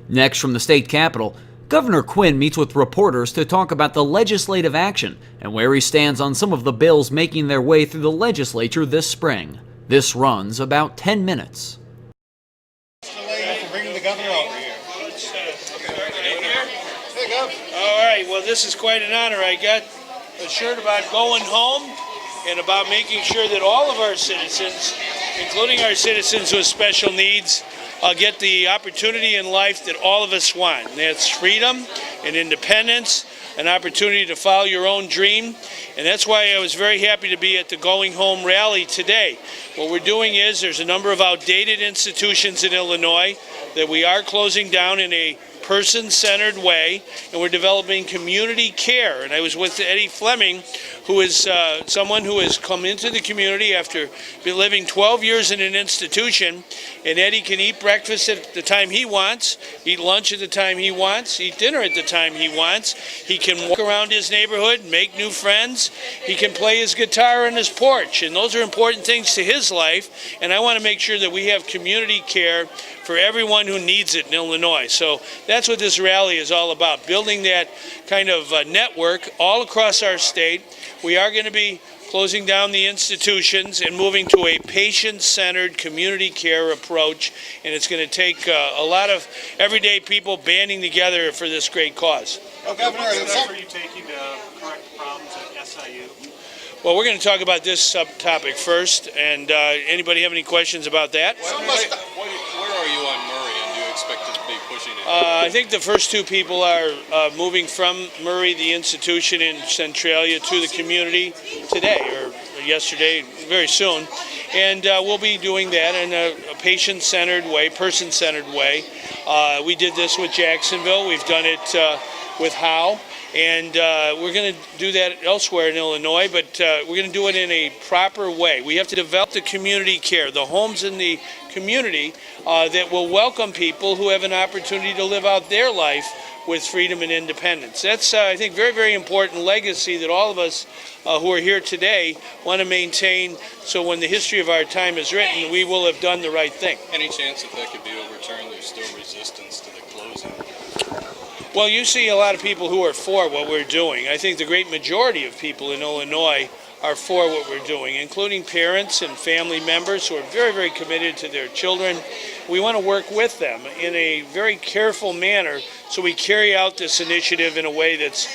Next, from the state capitol, Governor Quinn meets with reporters to talk about the legislative action and where he stands on some of the bills making their way through the legislature this spring. This runs about 10 minutes. Bringing the governor over here. All right, well, this is quite an honor. I got a shirt about going home and about making sure that all of our citizens, including our citizens with special needs, get the opportunity in life that all of us want. And that's freedom and independence, an opportunity to follow your own dream. And that's why I was very happy to be at the Going Home rally today. What we're doing is there's a number of outdated institutions in Illinois that we are closing down in a person-centered way, and we're developing community care. And I was with Eddie Fleming, who is someone who has come into the community after living 12 years in an institution, and Eddie can eat breakfast at the time he wants, eat lunch at the time he wants, eat dinner at the time he wants. He can walk around his neighborhood, make new friends. He can play his guitar on his porch, and those are important things to his life, and I want to make sure that we have community care for everyone who needs it in Illinois. So that's what this rally is all about, building that kind of network all across our state. We are going to be closing down the institutions and moving to a patient-centered community care approach, and it's going to take a lot of everyday people banding together for this great cause. Well, Governor, what steps are you taking to correct problems at SIU? Well, we're going to talk about this subtopic first, and anybody have any questions about that? Where are you on Murray, and do you expect to be pushing it? I think the first two people are moving from Murray, the institution in Centralia, to the community today or yesterday, very soon. And we'll be doing that in a patient-centered way, person-centered way. We did this with Jacksonville. We've done it with Howe. And we're going to do that elsewhere in Illinois, but we're going to do it in a proper way. We have to develop the community care, the homes in the community that will welcome people who have an opportunity to live out their life with freedom and independence. That's, I think, very, very important legacy that all of us who are here today want to maintain, so when the history of our time is written, we will have done the right thing. Any chance that could be overturned? There's still resistance to the closing. Well, you see a lot of people who are for what we're doing. I think the great majority of people in Illinois are for what we're doing, including parents and family members who are very, very committed to their children. We want to work with them in a very careful manner so we carry out this initiative in a way that's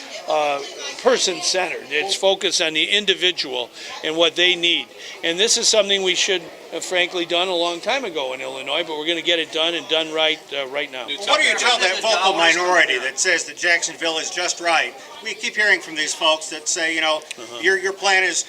person-centered. It's focused on the individual and what they need. And this is something we should have frankly done a long time ago in Illinois, but we're going to get it done and done right right now. What do you tell that vocal minority that says that Jacksonville is just right? We keep hearing from these folks that say, you know, your plan is,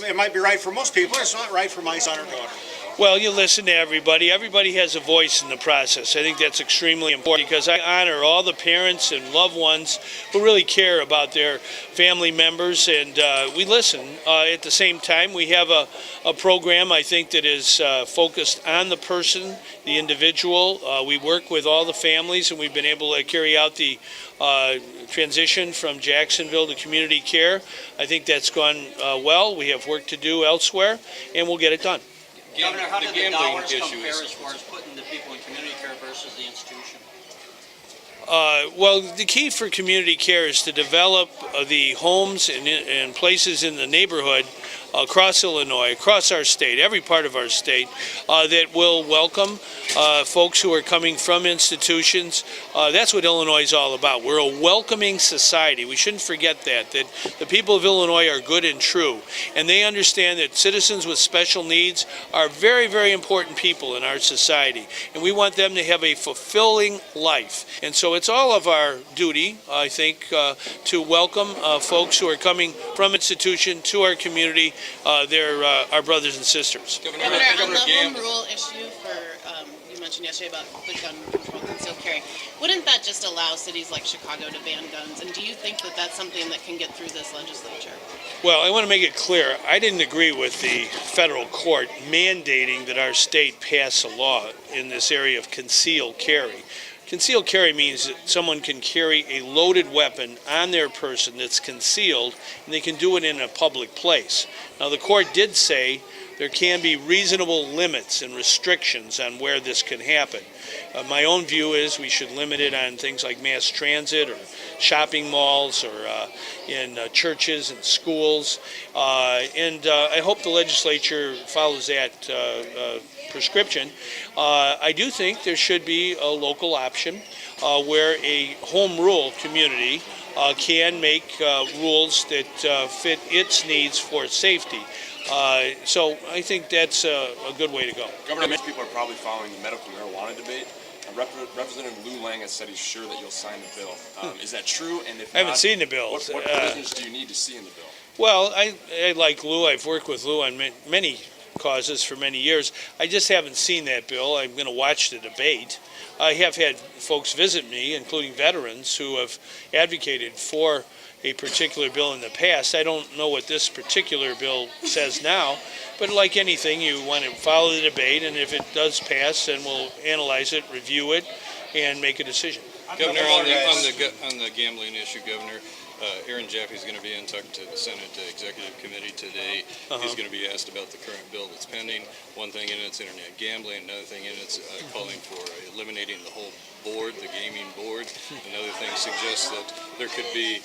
it might be right for most people, it's not right for my son or daughter. Well, you listen to everybody. Everybody has a voice in the process. I think that's extremely important because I honor all the parents and loved ones who really care about their family members, and we listen. At the same time, we have a program, I think, that is focused on the person, the individual. We work with all the families, and we've been able to carry out the transition from Jacksonville to community care. I think that's gone well. We have work to do elsewhere, and we'll get it done. Governor, how do the dollars compare as far as putting the people in community care versus the institution? Well, the key for community care is to develop the homes and places in the neighborhood across Illinois, across our state, every part of our state, that will welcome folks who are coming from institutions. That's what Illinois is all about. We're a welcoming society. We shouldn't forget that the people of Illinois are good and true, and they understand that citizens with special needs are very, very important people in our society, and we want them to have a fulfilling life. And so it's all of our duty, I think, to welcome folks who are coming from institution to our community. They're our brothers and sisters. Governor, on the home rule issue for, you mentioned yesterday about the gun control concealed carry, wouldn't that just allow cities like Chicago to ban guns? And do you think that that's something that can get through this legislature? Well, I want to make it clear, I didn't agree with the federal court mandating that our state pass a law in this area of concealed carry. Concealed carry means that someone can carry a loaded weapon on their person that's concealed, and they can do it in a public place. Now, the court did say there can be reasonable limits and restrictions on where this can happen. My own view is we should limit it on things like mass transit or shopping malls or in churches and schools. And I hope the legislature follows that prescription. I do think there should be a local option where a home rule community can make rules that fit its needs for safety. So I think that's a good way to go. Governor, many people are probably following the medical marijuana debate. Representative Lou Lang has said he's sure that you'll sign the bill. Is that true? And if I haven't not, seen the bill. What provisions do you need to see in the bill? Well, I like Lou. I've worked with Lou on many causes for many years. I just haven't seen that bill. I'm going to watch the debate. I have had folks visit me, including veterans, who have advocated for a particular bill in the past. I don't know what this particular bill says now, but like anything, you want to follow the debate, and if it does pass, then we'll analyze it, review it, and make a decision. Governor, on the gambling issue, Governor, Aaron Jaffe's going to be in talking to the Senate Executive Committee today. He's going to be asked about the current bill that's pending. One thing in it's internet gambling, another thing in it's calling for eliminating the whole board, the gaming board. Another thing suggests that there could be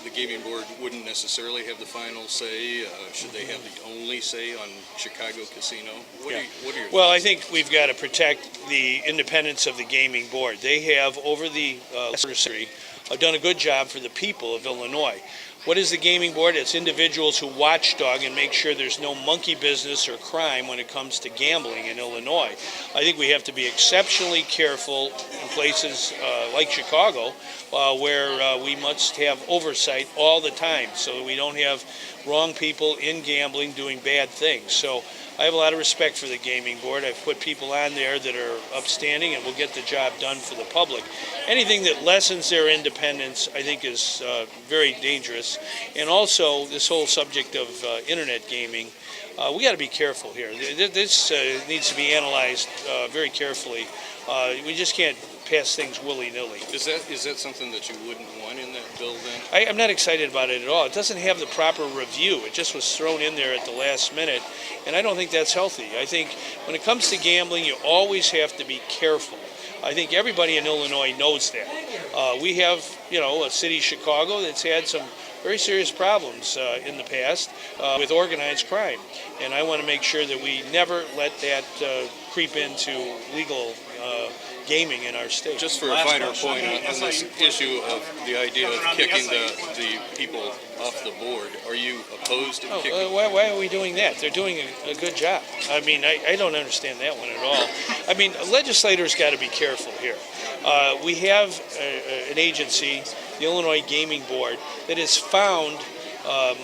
the gaming board wouldn't necessarily have the final say. Should they have the only say on Chicago Casino? What are your Well, thoughts? I think we've got to protect the independence of the gaming board. They have, over the last century, done a good job for the people of Illinois. What is the gaming board? It's individuals who watchdog and make sure there's no monkey business or crime when it comes to gambling in Illinois. I think we have to be exceptionally careful in places like Chicago where we must have oversight all the time so that we don't have wrong people in gambling doing bad things. So I have a lot of respect for the gaming board. I've put people on there that are upstanding and will get the job done for the public. Anything that lessens their independence, I think, is very dangerous. And also, this whole subject of internet gaming, we got to be careful here. This needs to be analyzed very carefully. We just can't pass things willy-nilly. Is that something that you wouldn't want in that bill then? I'm not excited about it at all. It doesn't have the proper review. It just was thrown in there at the last minute, and I don't think that's healthy. I think when it comes to gambling, you always have to be careful. I think everybody in Illinois knows that. We have, a city, Chicago, that's had some very serious problems in the past with organized crime, and I want to make sure that we never let that creep into legal gaming in our state. Just for a finer point on this issue of the idea of kicking the people off the board, are you opposed to kicking? Why are we doing that? They're doing a good job. I mean, I don't understand that one at all. I mean, legislators got to be careful here. We have an agency, the Illinois Gaming Board, that has found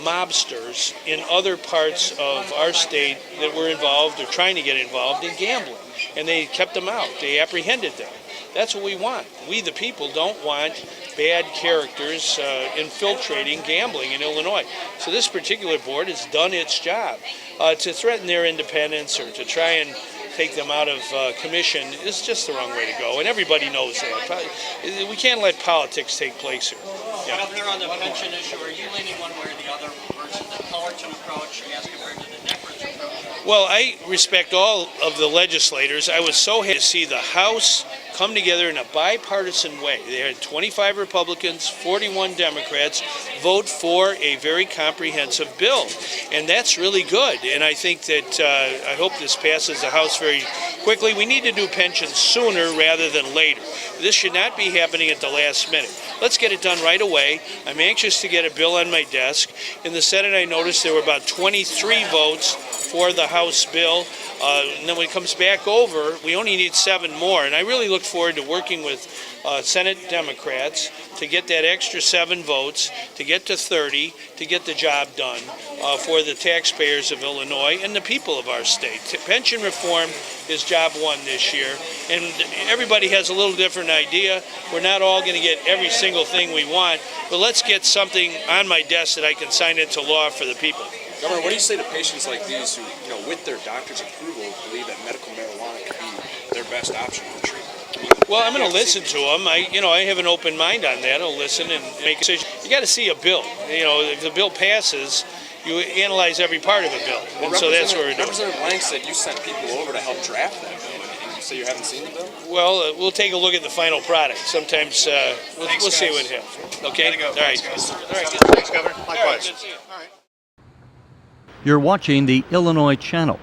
mobsters in other parts of our state that were involved or trying to get involved in gambling. And they kept them out. They apprehended them. That's what we want. We, the people, don't want bad characters infiltrating gambling in Illinois. So this particular board has done its job. To threaten their independence or to try and take them out of commission is just the wrong way to go, and everybody knows that. We can't let politics take place here. Yeah. Governor, on the pension issue, are you leaning one way or the other versus the Cullerton approach as compared to the Deckers approach? Well, I respect all of the legislators. I was so happy to see the House come together in a bipartisan way. They had 25 Republicans, 41 Democrats vote for a very comprehensive bill, and that's really good. And I think that I hope this passes the House very quickly. We need to do pensions sooner rather than later. This should not be happening at the last minute. Let's get it done right away. I'm anxious to get a bill on my desk. In the Senate, I noticed there were about 23 votes for the House bill. And then when it comes back over, we only need 7 more. And I really look forward to working with Senate Democrats to get that extra 7 votes, to get to 30, to get the job done for the taxpayers of Illinois and the people of our state. Pension reform is job 1 this year. And everybody has a little different idea. We're not all going to get every single thing we want, but let's get something on my desk that I can sign into law for the people. Governor, what do you say to patients like these who, with their doctor's approval, believe that medical marijuana could be their best option for treatment? Well, I'm going to listen to them. I have an open mind on that. I'll listen and make a decision. You got to see a bill. If the bill passes, you analyze every part of a bill, and so that's what we're doing. Representative Lang said you sent people over to help draft that bill, and you say you haven't seen the bill? Well, we'll take a look at the final product. Sometimes we'll see what happens. Okay? All right. All right. Thanks, Governor. Likewise. Good to see you. You're watching the Illinois Channel.